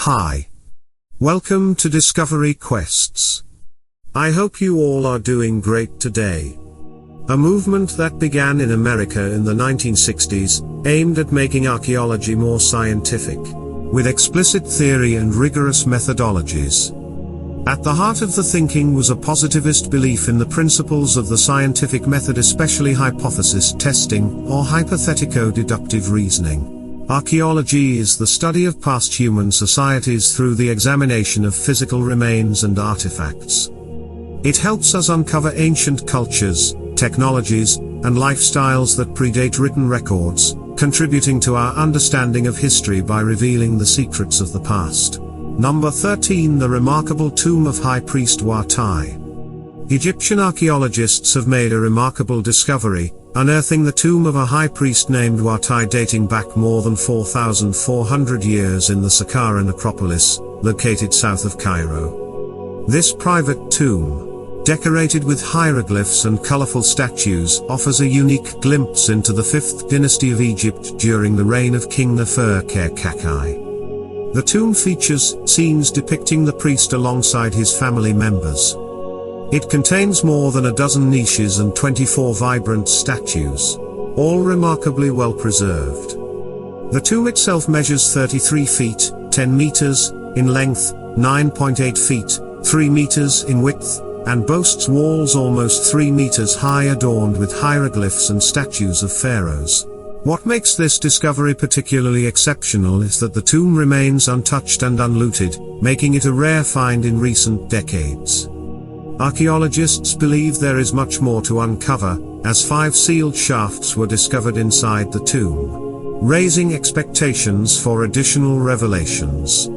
Hi. Welcome to Discovery Quests. I hope you all are doing great today. A movement that began in America in the 1960s, aimed at making archaeology more scientific, with explicit theory and rigorous methodologies. At the heart of the thinking was a positivist belief in the principles of the scientific method, especially hypothesis testing, or hypothetico-deductive reasoning. Archaeology is the study of past human societies through the examination of physical remains and artifacts. It helps us uncover ancient cultures, technologies, and lifestyles that predate written records, contributing to our understanding of history by revealing the secrets of the past. Number 13. The remarkable tomb of High Priest Watai. Egyptian archaeologists have made a remarkable discovery, unearthing the tomb of a high priest named Watai dating back more than 4,400 years in the Saqqara necropolis, located south of Cairo. This private tomb, decorated with hieroglyphs and colorful statues, offers a unique glimpse into the 5th dynasty of Egypt during the reign of King Neferkare. The tomb features scenes depicting the priest alongside his family members. It contains more than a dozen niches and 24 vibrant statues, all remarkably well preserved. The tomb itself measures 33 feet, 10 meters, in length, 9.8 feet, 3 meters in width, and boasts walls almost 3 meters high adorned with hieroglyphs and statues of pharaohs. What makes this discovery particularly exceptional is that the tomb remains untouched and unlooted, making it a rare find in recent decades. Archaeologists believe there is much more to uncover, as 5 sealed shafts were discovered inside the tomb, raising expectations for additional revelations.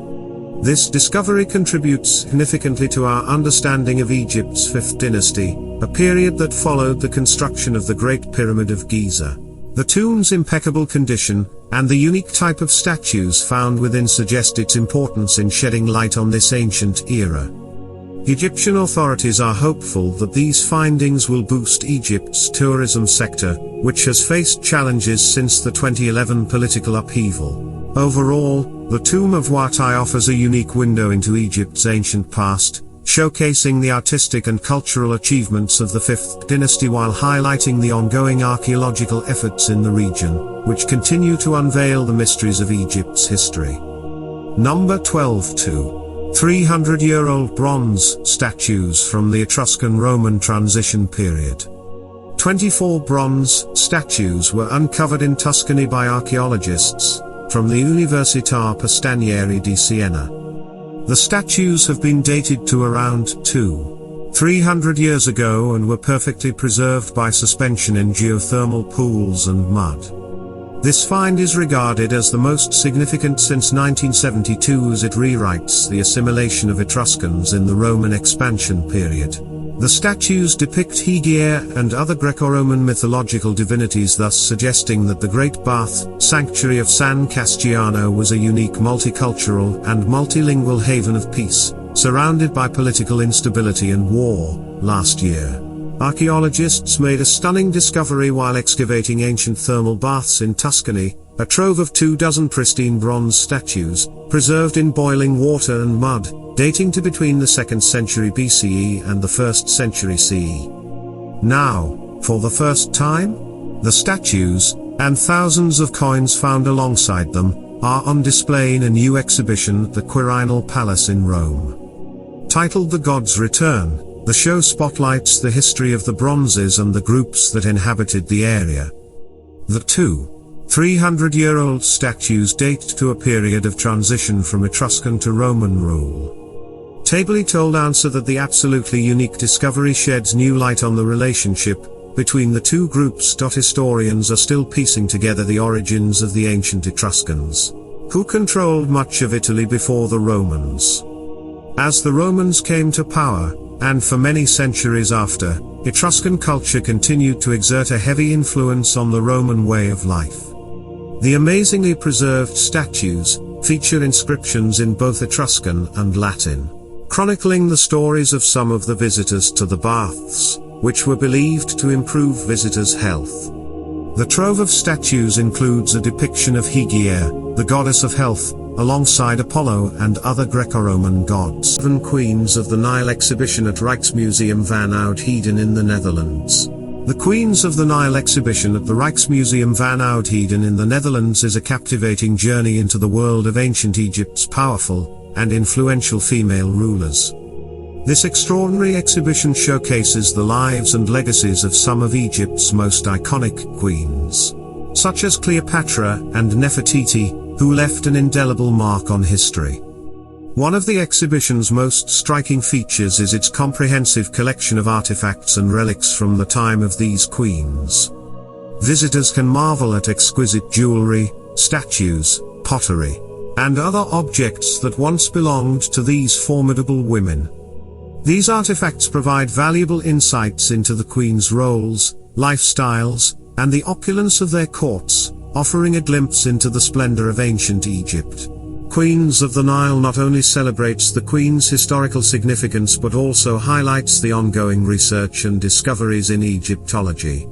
This discovery contributes significantly to our understanding of Egypt's 5th dynasty, a period that followed the construction of the Great Pyramid of Giza. The tomb's impeccable condition, and the unique type of statues found within suggest its importance in shedding light on this ancient era. Egyptian authorities are hopeful that these findings will boost Egypt's tourism sector, which has faced challenges since the 2011 political upheaval. Overall, the Tomb of Watai offers a unique window into Egypt's ancient past, showcasing the artistic and cultural achievements of the 5th dynasty while highlighting the ongoing archaeological efforts in the region, which continue to unveil the mysteries of Egypt's history. Number 12. 300-year-old bronze statues from the Etruscan-Roman transition period. 24 bronze statues were uncovered in Tuscany by archaeologists from the Università Pastanieri di Siena. The statues have been dated to around 300 years ago and were perfectly preserved by suspension in geothermal pools and mud. This find is regarded as the most significant since 1972 as it rewrites the assimilation of Etruscans in the Roman expansion period. The statues depict Hygiea and other Greco-Roman mythological divinities, thus suggesting that the Great Bath Sanctuary of San Castiano was a unique multicultural and multilingual haven of peace, surrounded by political instability and war. Last year, archaeologists made a stunning discovery while excavating ancient thermal baths in Tuscany, a trove of 24 pristine bronze statues, preserved in boiling water and mud, dating to between the 2nd century BCE and the 1st century CE. Now, for the first time, the statues, and thousands of coins found alongside them, are on display in a new exhibition at the Quirinal Palace in Rome. Titled The God's Return, the show spotlights the history of the bronzes and the groups that inhabited the area. The 300-year-old statues date to a period of transition from Etruscan to Roman rule. Tably told answer that the absolutely unique discovery sheds new light on the relationship between the two groups. Historians are still piecing together the origins of the ancient Etruscans, who controlled much of Italy before the Romans. As the Romans came to power, and for many centuries after, Etruscan culture continued to exert a heavy influence on the Roman way of life. The amazingly preserved statues feature inscriptions in both Etruscan and Latin, chronicling the stories of some of the visitors to the baths, which were believed to improve visitors' health. The trove of statues includes a depiction of Hygiea, the goddess of health, alongside Apollo and other Greco-Roman gods. 7 Queens of the Nile exhibition at Rijksmuseum van Oudheden in the Netherlands. The Queens of the Nile exhibition at the Rijksmuseum van Oudheden in the Netherlands is a captivating journey into the world of ancient Egypt's powerful and influential female rulers. This extraordinary exhibition showcases the lives and legacies of some of Egypt's most iconic queens, such as Cleopatra and Nefertiti, who left an indelible mark on history. One of the exhibition's most striking features is its comprehensive collection of artifacts and relics from the time of these queens. Visitors can marvel at exquisite jewelry, statues, pottery, and other objects that once belonged to these formidable women. These artifacts provide valuable insights into the queens' roles, lifestyles, and the opulence of their courts, offering a glimpse into the splendor of ancient Egypt. Queens of the Nile not only celebrates the Queen's historical significance but also highlights the ongoing research and discoveries in Egyptology.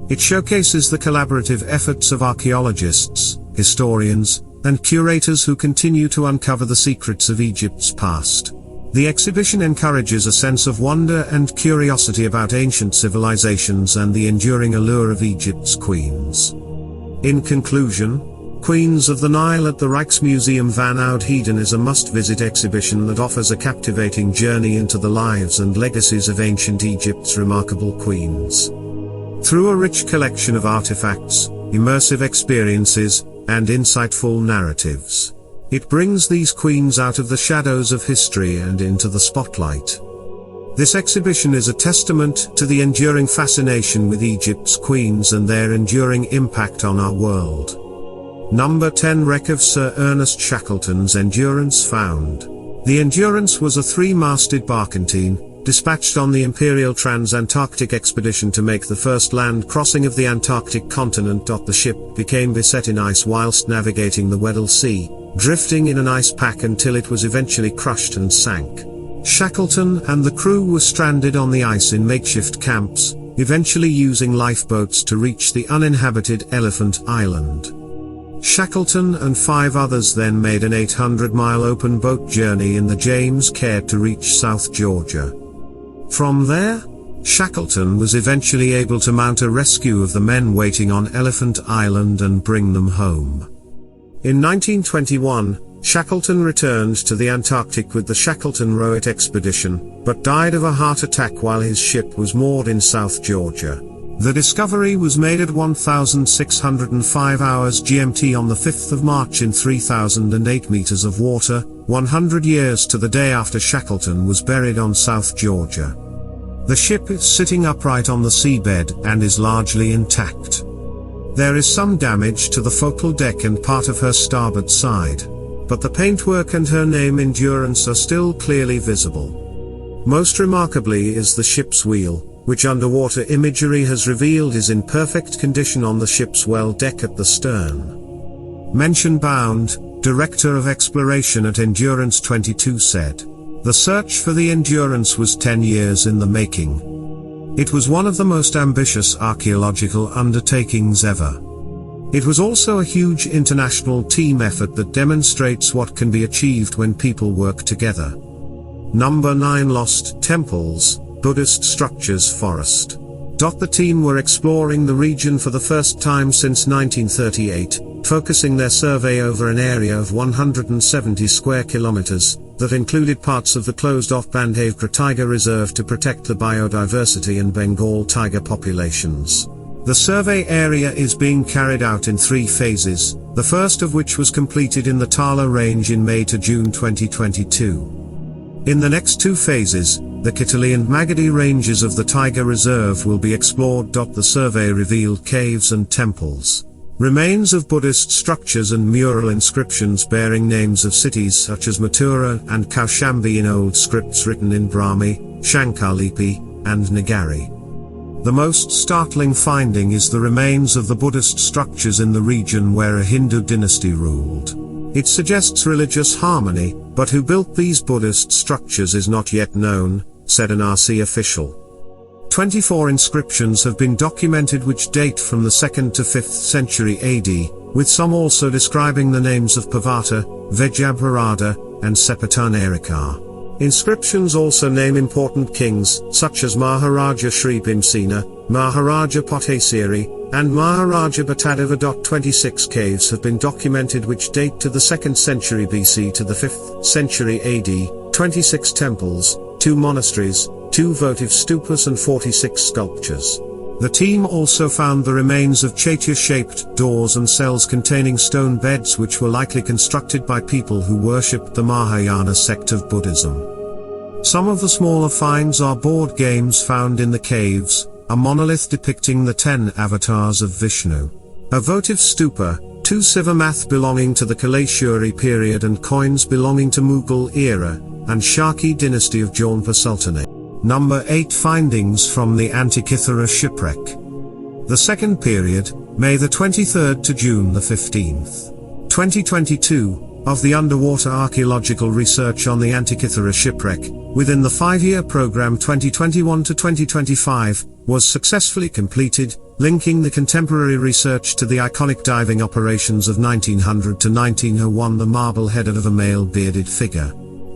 It showcases the collaborative efforts of archaeologists, historians, and curators who continue to uncover the secrets of Egypt's past. The exhibition encourages a sense of wonder and curiosity about ancient civilizations and the enduring allure of Egypt's queens. In conclusion, Queens of the Nile at the Rijksmuseum van Oudheden is a must-visit exhibition that offers a captivating journey into the lives and legacies of ancient Egypt's remarkable queens. Through a rich collection of artifacts, immersive experiences, and insightful narratives, it brings these queens out of the shadows of history and into the spotlight. This exhibition is a testament to the enduring fascination with Egypt's queens and their enduring impact on our world. Number 10 Wreck of Sir Ernest Shackleton's Endurance found. The Endurance was a 3-masted barkentine, dispatched on the Imperial Trans-Antarctic expedition to make the first land crossing of the Antarctic continent. The ship became beset in ice whilst navigating the Weddell Sea, drifting in an ice pack until it was eventually crushed and sank. Shackleton and the crew were stranded on the ice in makeshift camps, eventually using lifeboats to reach the uninhabited Elephant Island. Shackleton and 5 others then made an 800-mile open boat journey in the James Caird to reach South Georgia. From there, Shackleton was eventually able to mount a rescue of the men waiting on Elephant Island and bring them home. In 1921, Shackleton returned to the Antarctic with the Shackleton-Rowett expedition, but died of a heart attack while his ship was moored in South Georgia. The discovery was made at 1,605 hours GMT on the 5th of March in 3,008 meters of water, 100 years to the day after Shackleton was buried on South Georgia. The ship is sitting upright on the seabed and is largely intact. There is some damage to the forecastle deck and part of her starboard side, but the paintwork and her name Endurance are still clearly visible. Most remarkably is the ship's wheel, which underwater imagery has revealed is in perfect condition on the ship's well deck at the stern. Mention Bound, Director of Exploration at Endurance 22 said, "The search for the Endurance was 10 years in the making. It was one of the most ambitious archaeological undertakings ever. It was also a huge international team effort that demonstrates what can be achieved when people work together." Number 9 Lost Temples, Buddhist Structures Forest. The team were exploring the region for the first time since 1938, focusing their survey over an area of 170 square kilometers, that included parts of the closed-off Bandhavgarh Tiger Reserve to protect the biodiversity and Bengal tiger populations. The survey area is being carried out in 3 phases, the first of which was completed in the Tala Range in May to June 2022. In the next 2 phases, the Kitali and Magadi ranges of the Tiger Reserve will be explored. The survey revealed caves and temples, remains of Buddhist structures and mural inscriptions bearing names of cities such as Mathura and Kaushambi in old scripts written in Brahmi, Shankarlipi, and Nagari. The most startling finding is the remains of the Buddhist structures in the region where a Hindu dynasty ruled. It suggests religious harmony, but who built these Buddhist structures is not yet known, said an RC official. 24 inscriptions have been documented which date from the 2nd to 5th century AD, with some also describing the names of Pavata, Vijayabharata, and Sepatanarikar. Inscriptions also name important kings, such as Maharaja Sri Bhimsena, Maharaja Potesiri, and Maharaja Bhattadeva. 26 caves have been documented which date to the 2nd century BC to the 5th century AD, 26 temples, 2 monasteries, 2 votive stupas and 46 sculptures. The team also found the remains of chaitya-shaped doors and cells containing stone beds which were likely constructed by people who worshipped the Mahayana sect of Buddhism. Some of the smaller finds are board games found in the caves, a monolith depicting the 10 avatars of Vishnu, a votive stupa, 2 Sivamath belonging to the Kaleshuri period and coins belonging to Mughal era, and Shaki dynasty of Jaunpur Sultanate. Number 8 Findings from the Antikythera Shipwreck. The second period, May the 23rd to June the 15th, 2022, of the underwater archaeological research on the Antikythera Shipwreck, within the 5-year program 2021 to 2025, was successfully completed, linking the contemporary research to the iconic diving operations of 1900 to 1901. The marble head of a male bearded figure,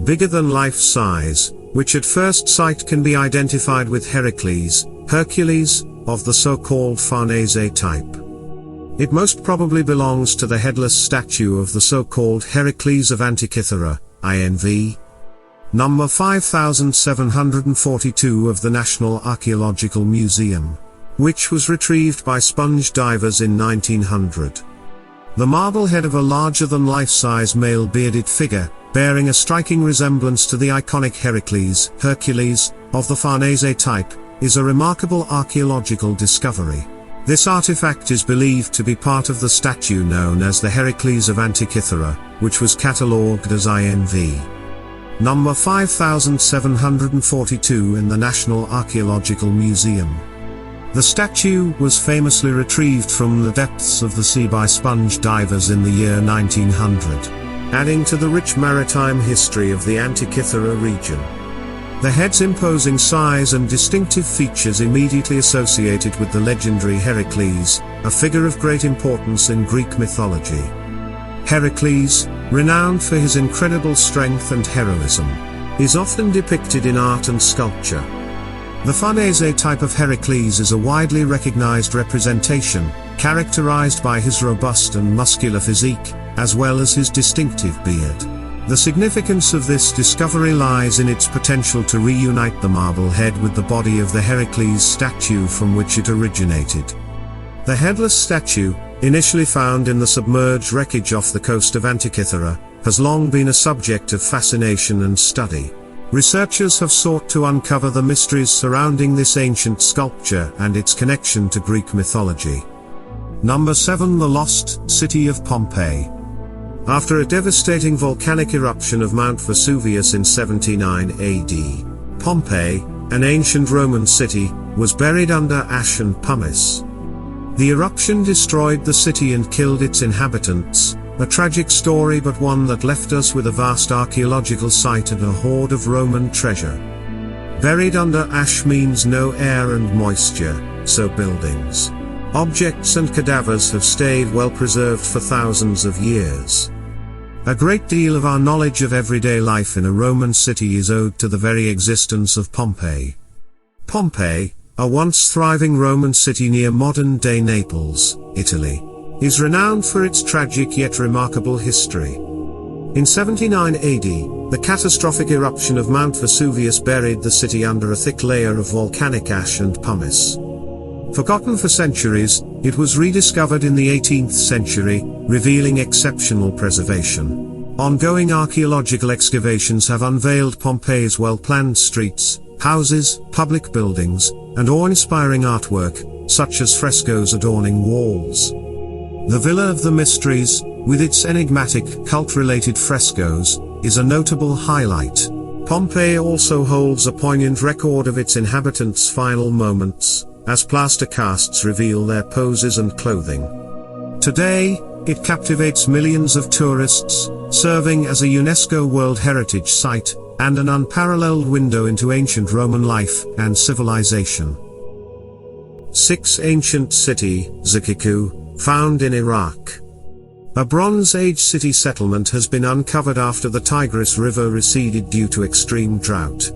bigger than life size, which at first sight can be identified with Hercules, of the so-called Farnese type. It most probably belongs to the headless statue of the so-called Heracles of Antikythera, INV. Number 5742 of the National Archaeological Museum, which was retrieved by sponge divers in 1900. The marble head of a larger-than-life-size male bearded figure, bearing a striking resemblance to the iconic Hercules, of the Farnese type, is a remarkable archaeological discovery. This artifact is believed to be part of the statue known as the Heracles of Antikythera, which was catalogued as INV. Number 5742 in the National Archaeological Museum. The statue was famously retrieved from the depths of the sea by sponge divers in the year 1900, adding to the rich maritime history of the Antikythera region. The head's imposing size and distinctive features immediately associated with the legendary Heracles, a figure of great importance in Greek mythology. Heracles, renowned for his incredible strength and heroism, is often depicted in art and sculpture. The Farnese type of Heracles is a widely recognized representation, characterized by his robust and muscular physique, as well as his distinctive beard. The significance of this discovery lies in its potential to reunite the marble head with the body of the Heracles statue from which it originated. The headless statue, initially found in the submerged wreckage off the coast of Antikythera, has long been a subject of fascination and study. Researchers have sought to uncover the mysteries surrounding this ancient sculpture and its connection to Greek mythology. Number 7 The Lost City of Pompeii. After a devastating volcanic eruption of Mount Vesuvius in 79 AD, Pompeii, an ancient Roman city, was buried under ash and pumice. The eruption destroyed the city and killed its inhabitants, a tragic story but one that left us with a vast archaeological site and a hoard of Roman treasure. Buried under ash means no air and moisture, so buildings, objects and cadavers have stayed well preserved for thousands of years. A great deal of our knowledge of everyday life in a Roman city is owed to the very existence of Pompeii. Pompeii, a once thriving Roman city near modern-day Naples, Italy, is renowned for its tragic yet remarkable history. In 79 AD, the catastrophic eruption of Mount Vesuvius buried the city under a thick layer of volcanic ash and pumice. Forgotten for centuries, it was rediscovered in the 18th century, revealing exceptional preservation. Ongoing archaeological excavations have unveiled Pompeii's well-planned streets, houses, public buildings, and awe-inspiring artwork, such as frescoes adorning walls. The Villa of the Mysteries, with its enigmatic, cult-related frescoes, is a notable highlight. Pompeii also holds a poignant record of its inhabitants' final moments, as plaster casts reveal their poses and clothing. Today, it captivates millions of tourists, serving as a UNESCO World Heritage Site, and an unparalleled window into ancient Roman life and civilization. 6. Ancient city, Zakhiku, found in Iraq. A Bronze Age city settlement has been uncovered after the Tigris River receded due to extreme drought.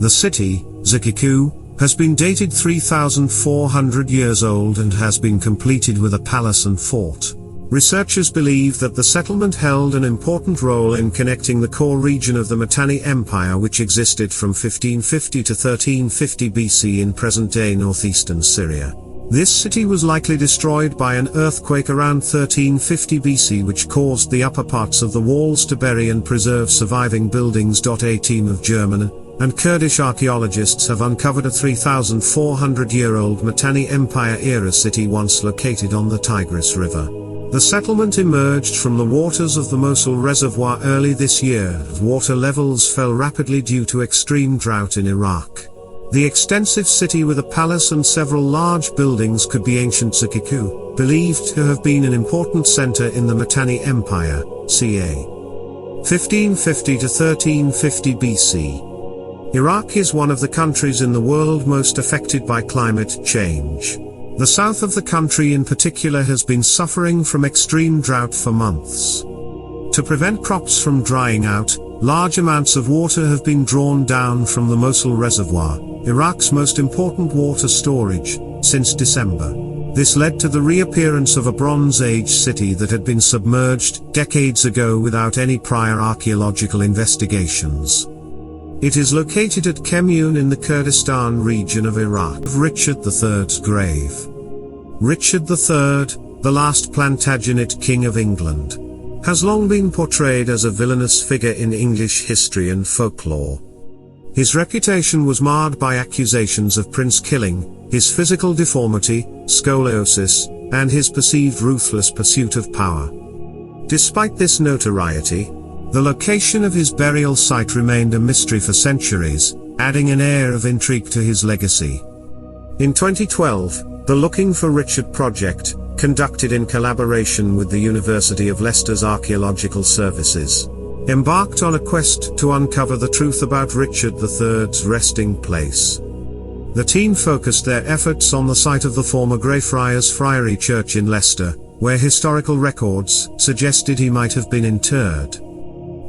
The city, Zakhiku, has been dated 3,400 years old and has been completed with a palace and fort. Researchers believe that the settlement held an important role in connecting the core region of the Mitanni Empire, which existed from 1550 to 1350 BC in present-day northeastern Syria. This city was likely destroyed by an earthquake around 1350 BC, which caused the upper parts of the walls to bury and preserve surviving buildings. A team of German and Kurdish archaeologists have uncovered a 3,400-year-old Mitanni Empire-era city once located on the Tigris River. The settlement emerged from the waters of the Mosul Reservoir early this year, as water levels fell rapidly due to extreme drought in Iraq. The extensive city with a palace and several large buildings could be ancient Zakhiku, believed to have been an important center in the Mitanni Empire, ca. 1550 to 1350 BC. Iraq is one of the countries in the world most affected by climate change. The south of the country in particular has been suffering from extreme drought for months. To prevent crops from drying out, large amounts of water have been drawn down from the Mosul Reservoir, Iraq's most important water storage, since December. This led to the reappearance of a Bronze Age city that had been submerged decades ago without any prior archaeological investigations. It is located at Kemyun in the Kurdistan region of Iraq. Richard III's grave. Richard III, the last Plantagenet King of England, has long been portrayed as a villainous figure in English history and folklore. His reputation was marred by accusations of prince-killing, his physical deformity, scoliosis, and his perceived ruthless pursuit of power. Despite this notoriety, the location of his burial site remained a mystery for centuries, adding an air of intrigue to his legacy. In 2012, the Looking for Richard project, conducted in collaboration with the University of Leicester's Archaeological Services, embarked on a quest to uncover the truth about Richard III's resting place. The team focused their efforts on the site of the former Greyfriars Friary Church in Leicester, where historical records suggested he might have been interred.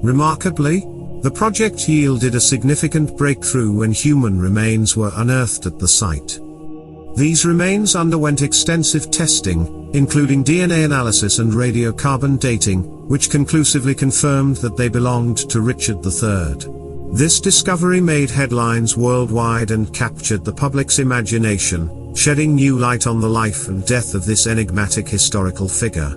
Remarkably, the project yielded a significant breakthrough when human remains were unearthed at the site. These remains underwent extensive testing, including DNA analysis and radiocarbon dating, which conclusively confirmed that they belonged to Richard III. This discovery made headlines worldwide and captured the public's imagination, shedding new light on the life and death of this enigmatic historical figure.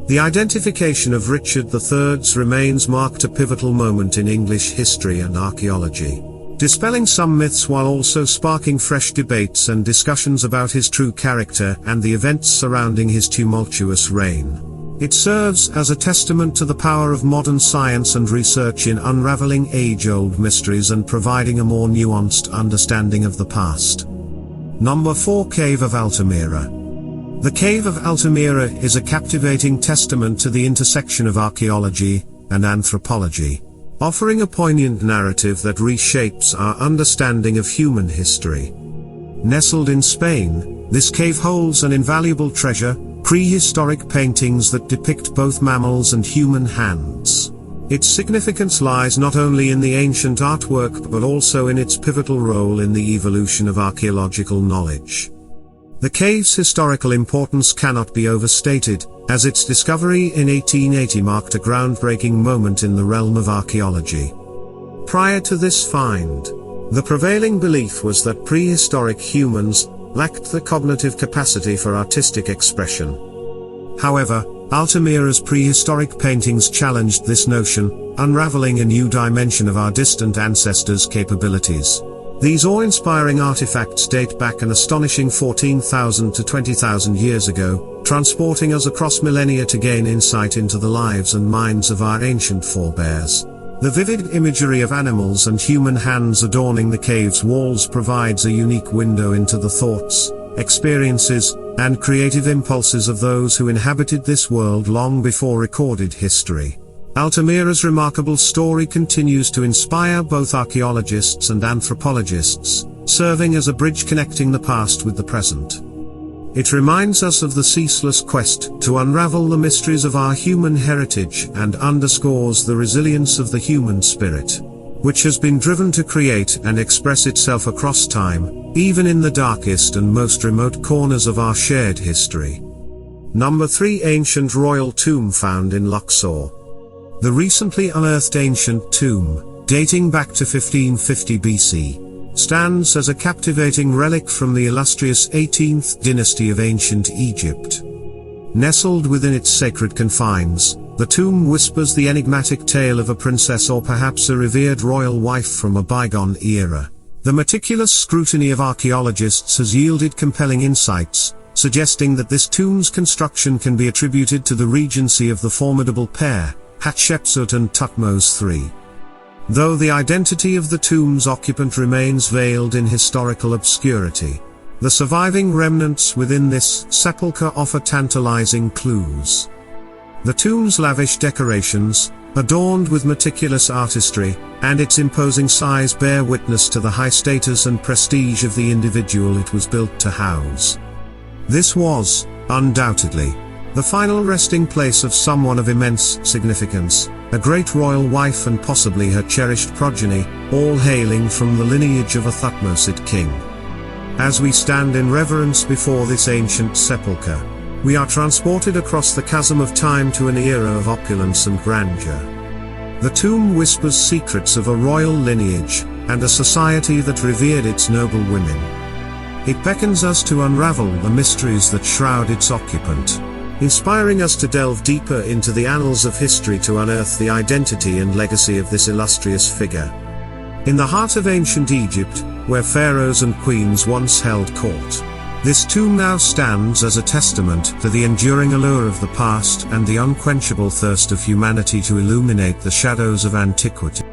The identification of Richard III's remains marked a pivotal moment in English history and archaeology, dispelling some myths while also sparking fresh debates and discussions about his true character and the events surrounding his tumultuous reign. It serves as a testament to the power of modern science and research in unraveling age-old mysteries and providing a more nuanced understanding of the past. Number 4. Cave of Altamira. The Cave of Altamira is a captivating testament to the intersection of archaeology and anthropology, offering a poignant narrative that reshapes our understanding of human history. Nestled in Spain, this cave holds an invaluable treasure, prehistoric paintings that depict both mammals and human hands. Its significance lies not only in the ancient artwork but also in its pivotal role in the evolution of archaeological knowledge. The cave's historical importance cannot be overstated, as its discovery in 1880 marked a groundbreaking moment in the realm of archaeology. Prior to this find, the prevailing belief was that prehistoric humans lacked the cognitive capacity for artistic expression. However, Altamira's prehistoric paintings challenged this notion, unraveling a new dimension of our distant ancestors' capabilities. These awe-inspiring artifacts date back an astonishing 14,000 to 20,000 years ago, transporting us across millennia to gain insight into the lives and minds of our ancient forebears. The vivid imagery of animals and human hands adorning the cave's walls provides a unique window into the thoughts, experiences, and creative impulses of those who inhabited this world long before recorded history. Altamira's remarkable story continues to inspire both archaeologists and anthropologists, serving as a bridge connecting the past with the present. It reminds us of the ceaseless quest to unravel the mysteries of our human heritage and underscores the resilience of the human spirit, which has been driven to create and express itself across time, even in the darkest and most remote corners of our shared history. Number 3. Ancient Royal Tomb found in Luxor. The recently unearthed ancient tomb, dating back to 1550 BC, stands as a captivating relic from the illustrious 18th dynasty of ancient Egypt. Nestled within its sacred confines, the tomb whispers the enigmatic tale of a princess or perhaps a revered royal wife from a bygone era. The meticulous scrutiny of archaeologists has yielded compelling insights, suggesting that this tomb's construction can be attributed to the regency of the formidable pair, Hatshepsut and Thutmose III. Though the identity of the tomb's occupant remains veiled in historical obscurity, the surviving remnants within this sepulchre offer tantalizing clues. The tomb's lavish decorations, adorned with meticulous artistry, and its imposing size bear witness to the high status and prestige of the individual it was built to house. This was, undoubtedly, the final resting place of someone of immense significance, a great royal wife and possibly her cherished progeny, all hailing from the lineage of a Thutmosid king. As we stand in reverence before this ancient sepulchre, we are transported across the chasm of time to an era of opulence and grandeur. The tomb whispers secrets of a royal lineage, and a society that revered its noble women. It beckons us to unravel the mysteries that shroud its occupant, inspiring us to delve deeper into the annals of history to unearth the identity and legacy of this illustrious figure. In the heart of ancient Egypt, where pharaohs and queens once held court, this tomb now stands as a testament to the enduring allure of the past and the unquenchable thirst of humanity to illuminate the shadows of antiquity.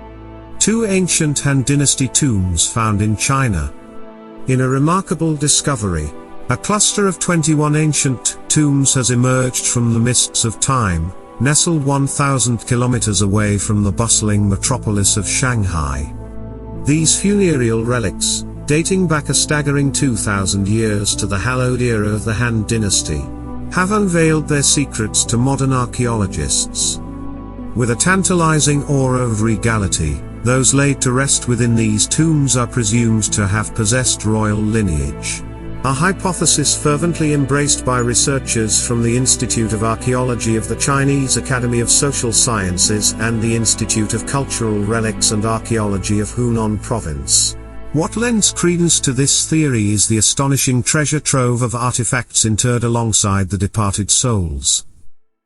2 ancient Han Dynasty tombs found in China. In a remarkable discovery, a cluster of 21 ancient tombs has emerged from the mists of time, nestled 1,000 kilometers away from the bustling metropolis of Shanghai. These funereal relics, dating back a staggering 2,000 years to the hallowed era of the Han Dynasty, have unveiled their secrets to modern archaeologists. With a tantalizing aura of regality, those laid to rest within these tombs are presumed to have possessed royal lineage. A hypothesis fervently embraced by researchers from the Institute of Archaeology of the Chinese Academy of Social Sciences and the Institute of Cultural Relics and Archaeology of Hunan Province. What lends credence to this theory is the astonishing treasure trove of artifacts interred alongside the departed souls.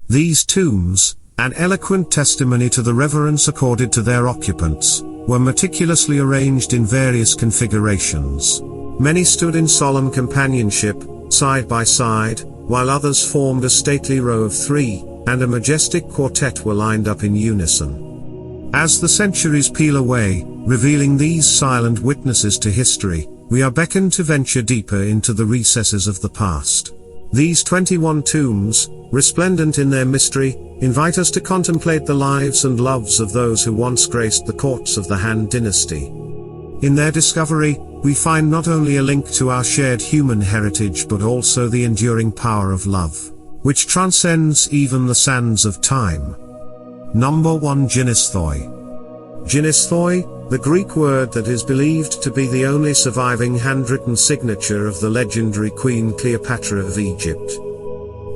These tombs, an eloquent testimony to the reverence accorded to their occupants, were meticulously arranged in various configurations. Many stood in solemn companionship, side by side, while others formed a stately row of 3, and a majestic quartet were lined up in unison. As the centuries peel away, revealing these silent witnesses to history, we are beckoned to venture deeper into the recesses of the past. These 21 tombs, resplendent in their mystery, invite us to contemplate the lives and loves of those who once graced the courts of the Han Dynasty. In their discovery, we find not only a link to our shared human heritage but also the enduring power of love, which transcends even the sands of time. Number 1. Genistoi. Genistoi, the Greek word that is believed to be the only surviving handwritten signature of the legendary Queen Cleopatra of Egypt.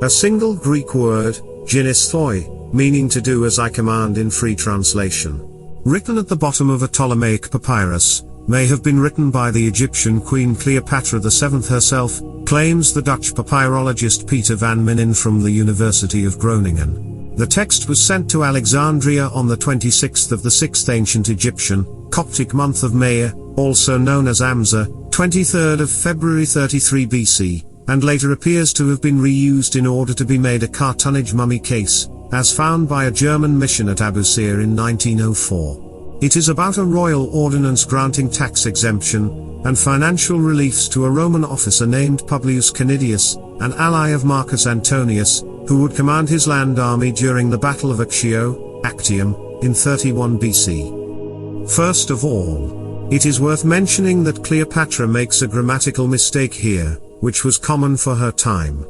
A single Greek word, genistoi, meaning to do as I command in free translation. Written at the bottom of a Ptolemaic papyrus, may have been written by the Egyptian Queen Cleopatra VII herself, claims the Dutch papyrologist Peter van Minnen from the University of Groningen. The text was sent to Alexandria on the 26th of the 6th ancient Egyptian, Coptic month of May, also known as Amza, 23rd of February 33 BC, and later appears to have been reused in order to be made a cartonnage mummy case, as found by a German mission at Abu Sir in 1904. It is about a royal ordinance granting tax exemption and financial reliefs to a Roman officer named Publius Canidius, an ally of Marcus Antonius, who would command his land army during the Battle of Accio, Actium, in 31 BC. First of all, it is worth mentioning that Cleopatra makes a grammatical mistake here, which was common for her time.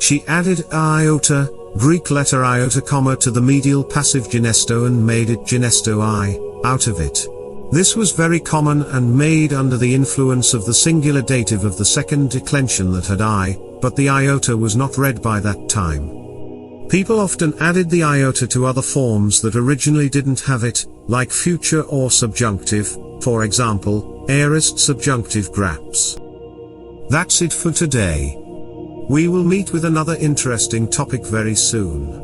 She added iota, Greek letter iota comma to the medial passive genesto and made it genesto I, out of it. This was very common and made under the influence of the singular dative of the second declension that had I, but the iota was not read by that time. People often added the iota to other forms that originally didn't have it, like future or subjunctive, for example, aorist subjunctive graps. That's it for today. We will meet with another interesting topic very soon.